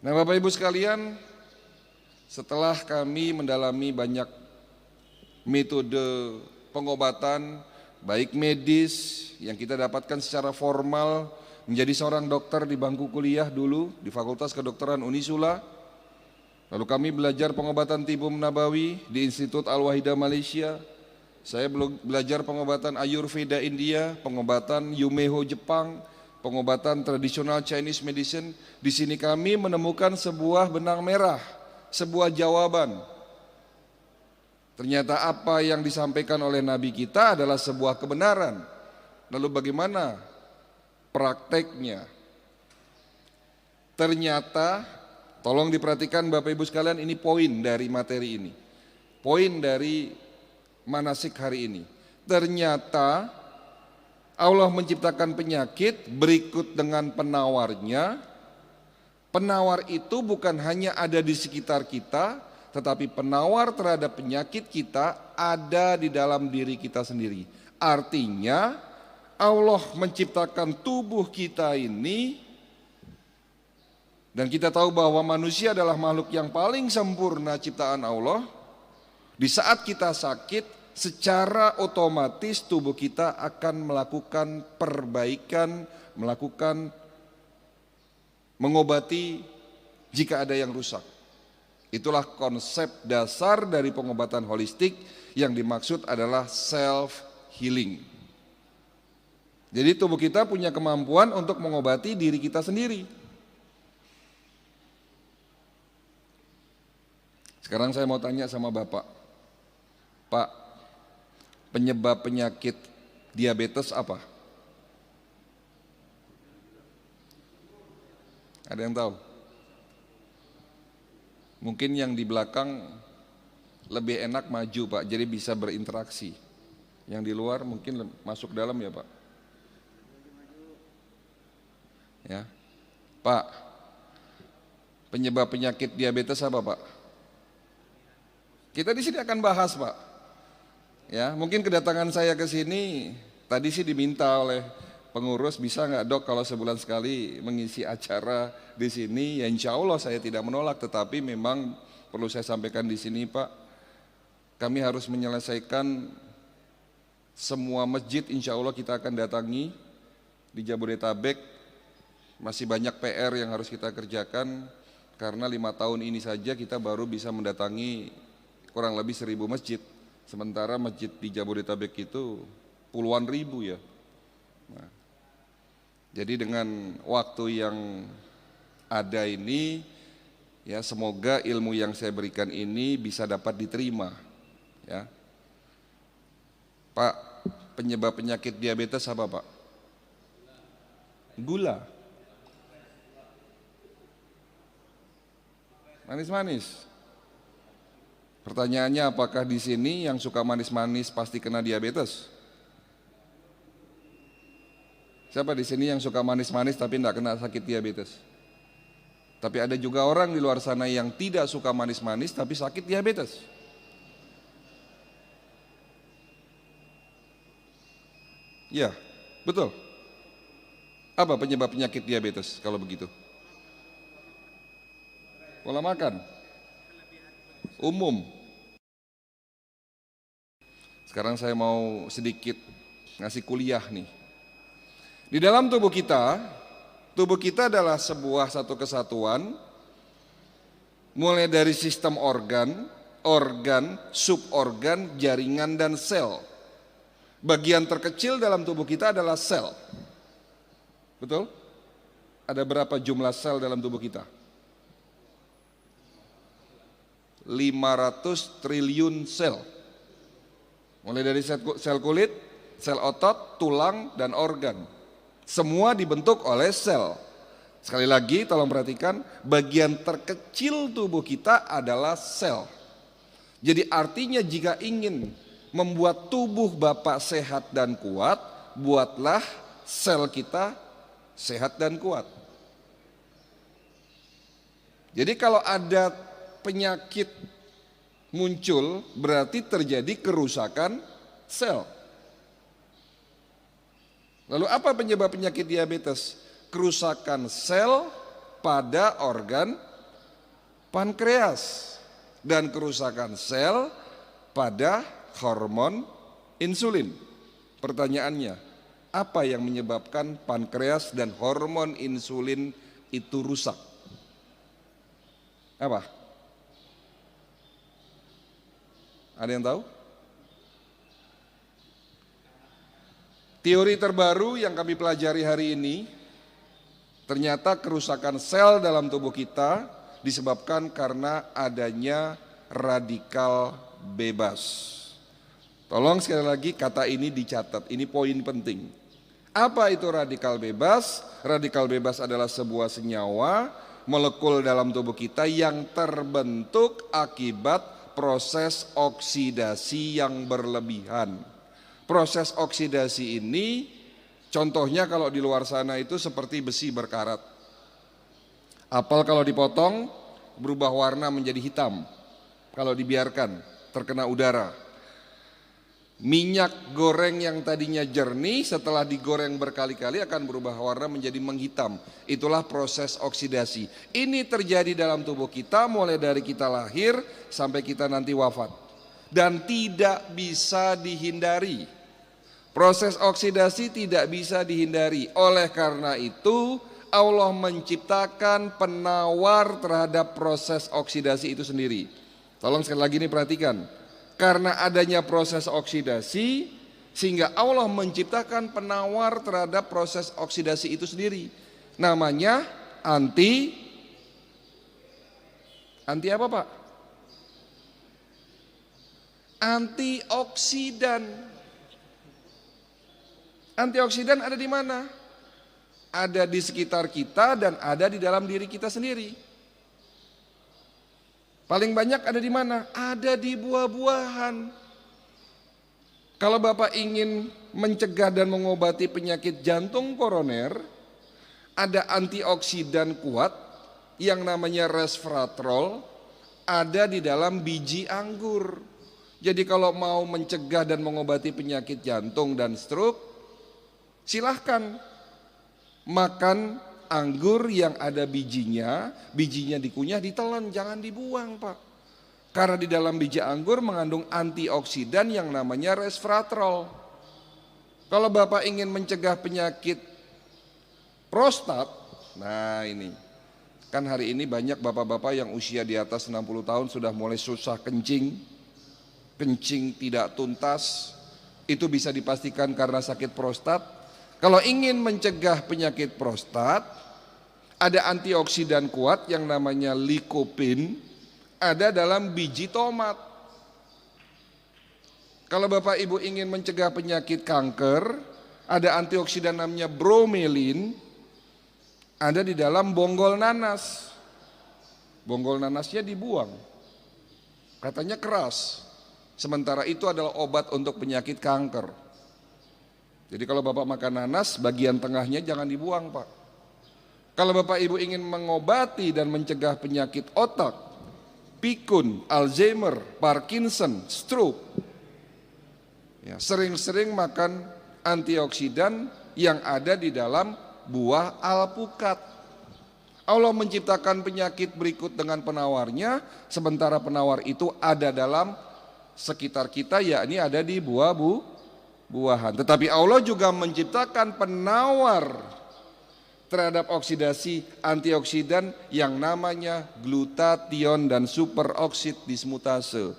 Nah, Bapak Ibu sekalian, setelah kami mendalami banyak metode pengobatan, baik medis yang kita dapatkan secara formal menjadi seorang dokter di bangku kuliah dulu di Fakultas Kedokteran Unisula. Lalu kami belajar pengobatan tibum nabawi di Institut Al-Wahidah Malaysia. Saya belajar pengobatan Ayurveda India, pengobatan Yumeho Jepang, pengobatan tradisional Chinese medicine. Di sini kami menemukan sebuah benang merah, sebuah jawaban. Ternyata apa yang disampaikan oleh Nabi kita adalah sebuah kebenaran. Lalu bagaimana prakteknya? Ternyata, tolong diperhatikan Bapak Ibu sekalian, ini poin dari materi ini. Poin dari manasik hari ini. Ternyata Allah menciptakan penyakit berikut dengan penawarnya. Penawar itu bukan hanya ada di sekitar kita, tetapi penawar terhadap penyakit kita ada di dalam diri kita sendiri. Artinya Allah menciptakan tubuh kita ini, dan kita tahu bahwa manusia adalah makhluk yang paling sempurna ciptaan Allah. Di saat kita sakit, secara otomatis tubuh kita akan melakukan perbaikan, mengobati jika ada yang rusak. Itulah konsep dasar dari pengobatan holistik yang dimaksud adalah self healing. Jadi tubuh kita punya kemampuan untuk mengobati diri kita sendiri. Sekarang saya mau tanya sama Bapak. Pak, penyebab penyakit diabetes apa? Ada yang tahu? Mungkin yang di belakang lebih enak maju Pak, jadi bisa berinteraksi. Yang di luar mungkin masuk dalam ya Pak. Ya, Pak, penyebab penyakit diabetes apa Pak? Kita di sini akan bahas Pak. Ya, mungkin kedatangan saya ke sini tadi sih diminta oleh pengurus, bisa nggak Dok kalau sebulan sekali mengisi acara di sini? Ya insya Allah saya tidak menolak, tetapi memang perlu saya sampaikan di sini Pak, kami harus menyelesaikan semua masjid, insya Allah kita akan datangi di Jabodetabek. Masih banyak PR yang harus kita kerjakan, karena 5 tahun ini saja kita baru bisa mendatangi kurang lebih 1000 masjid, sementara masjid di Jabodetabek itu puluhan ribu ya. Nah, jadi dengan waktu yang ada ini, ya semoga ilmu yang saya berikan ini bisa dapat diterima. Ya, Pak, penyebab penyakit diabetes apa Pak? Gula. Manis-manis. Pertanyaannya, apakah di sini yang suka manis-manis pasti kena diabetes? Siapa di sini yang suka manis-manis tapi tidak kena sakit diabetes? Tapi ada juga orang di luar sana yang tidak suka manis-manis tapi sakit diabetes. Ya, betul. Apa penyebab penyakit diabetes kalau begitu? Pola makan umum. Sekarang saya mau sedikit ngasih kuliah nih. Di dalam tubuh kita adalah satu kesatuan, mulai dari sistem organ, suborgan, jaringan, dan sel. Bagian terkecil dalam tubuh kita adalah sel. Betul? Ada berapa jumlah sel dalam tubuh kita? 500 triliun sel. Mulai dari sel kulit, sel otot, tulang, dan organ. Semua dibentuk oleh sel. Sekali lagi tolong perhatikan, bagian terkecil tubuh kita adalah sel. Jadi artinya jika ingin membuat tubuh Bapak sehat dan kuat, buatlah sel kita sehat dan kuat. Jadi kalau ada penyakit muncul, berarti terjadi kerusakan sel. Lalu apa penyebab penyakit diabetes? Kerusakan sel pada organ pankreas dan kerusakan sel pada hormon insulin. Pertanyaannya, apa yang menyebabkan pankreas dan hormon insulin itu rusak? Apa? Ada yang tahu? Teori terbaru yang kami pelajari hari ini, ternyata kerusakan sel dalam tubuh kita disebabkan karena adanya radikal bebas. Tolong sekali lagi kata ini dicatat, ini poin penting. Apa itu radikal bebas? Radikal bebas adalah sebuah senyawa molekul dalam tubuh kita yang terbentuk akibat proses oksidasi yang berlebihan. Proses oksidasi ini contohnya kalau di luar sana itu seperti besi berkarat. Apel kalau dipotong berubah warna menjadi hitam kalau dibiarkan terkena udara. Minyak goreng yang tadinya jernih setelah digoreng berkali-kali akan berubah warna menjadi menghitam. Itulah proses oksidasi. Ini terjadi dalam tubuh kita mulai dari kita lahir sampai kita nanti wafat. Dan tidak bisa dihindari. Proses oksidasi tidak bisa dihindari. Oleh karena itu Allah menciptakan penawar terhadap proses oksidasi itu sendiri. Tolong sekali lagi ini perhatikan. Karena adanya proses oksidasi, sehingga Allah menciptakan penawar terhadap proses oksidasi itu sendiri. Namanya anti apa Pak? Antioksidan. Antioksidan ada di mana? Ada di sekitar kita dan ada di dalam diri kita sendiri. Paling banyak ada di mana? Ada di buah-buahan. Kalau Bapak ingin mencegah dan mengobati penyakit jantung koroner, ada antioksidan kuat yang namanya resveratrol, ada di dalam biji anggur. Jadi kalau mau mencegah dan mengobati penyakit jantung dan stroke, silahkan makan anggur yang ada bijinya dikunyah, ditelan, jangan dibuang Pak. Karena di dalam biji anggur mengandung antioksidan yang namanya resveratrol. Kalau Bapak ingin mencegah penyakit prostat, nah ini, kan hari ini banyak bapak-bapak yang usia di atas 60 tahun sudah mulai susah kencing tidak tuntas, itu bisa dipastikan karena sakit prostat. Kalau ingin mencegah penyakit prostat, ada antioksidan kuat yang namanya lycopene, ada dalam biji tomat. Kalau Bapak Ibu ingin mencegah penyakit kanker, ada antioksidan namanya bromelin, ada di dalam bonggol nanas. Bonggol nanasnya dibuang, katanya keras. Sementara itu adalah obat untuk penyakit kanker. Jadi kalau Bapak makan nanas, bagian tengahnya jangan dibuang Pak. Kalau Bapak Ibu ingin mengobati dan mencegah penyakit otak, pikun, Alzheimer, Parkinson, stroke, ya, sering-sering makan antioksidan yang ada di dalam buah alpukat. Allah menciptakan penyakit berikut dengan penawarnya, sementara penawar itu ada dalam sekitar kita, yakni ada di buahan. Tetapi Allah juga menciptakan penawar terhadap oksidasi antioksidan yang namanya glutathione dan superoksid dismutase.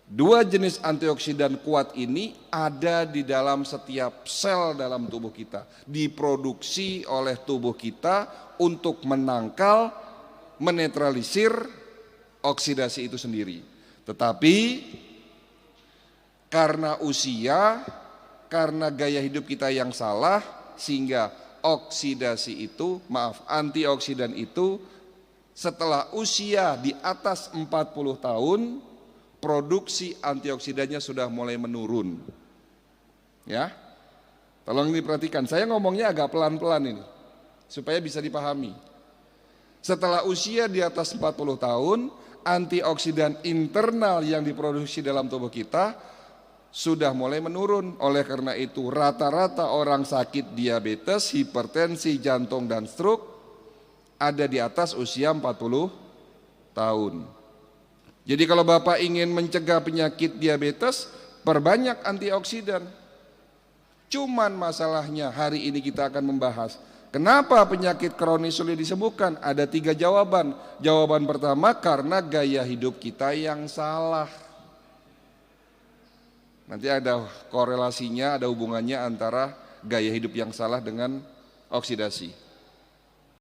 Dua jenis antioksidan kuat ini ada di dalam setiap sel dalam tubuh kita, diproduksi oleh tubuh kita untuk menangkal, menetralisir oksidasi itu sendiri. Tetapi karena usia, karena gaya hidup kita yang salah, sehingga antioksidan itu setelah usia di atas 40 tahun, produksi antioksidannya sudah mulai menurun. Ya, tolong diperhatikan, saya ngomongnya agak pelan-pelan ini, supaya bisa dipahami. Setelah usia di atas 40 tahun, antioksidan internal yang diproduksi dalam tubuh kita sudah mulai menurun. Oleh karena itu rata-rata orang sakit diabetes, hipertensi, jantung dan stroke ada di atas usia 40 tahun. Jadi kalau Bapak ingin mencegah penyakit diabetes, perbanyak antioksidan. Cuman masalahnya hari ini kita akan membahas kenapa penyakit kronis sulit disembuhkan. Ada 3 jawaban. Jawaban pertama, karena gaya hidup kita yang salah. Nanti ada korelasinya, ada hubungannya antara gaya hidup yang salah dengan oksidasi.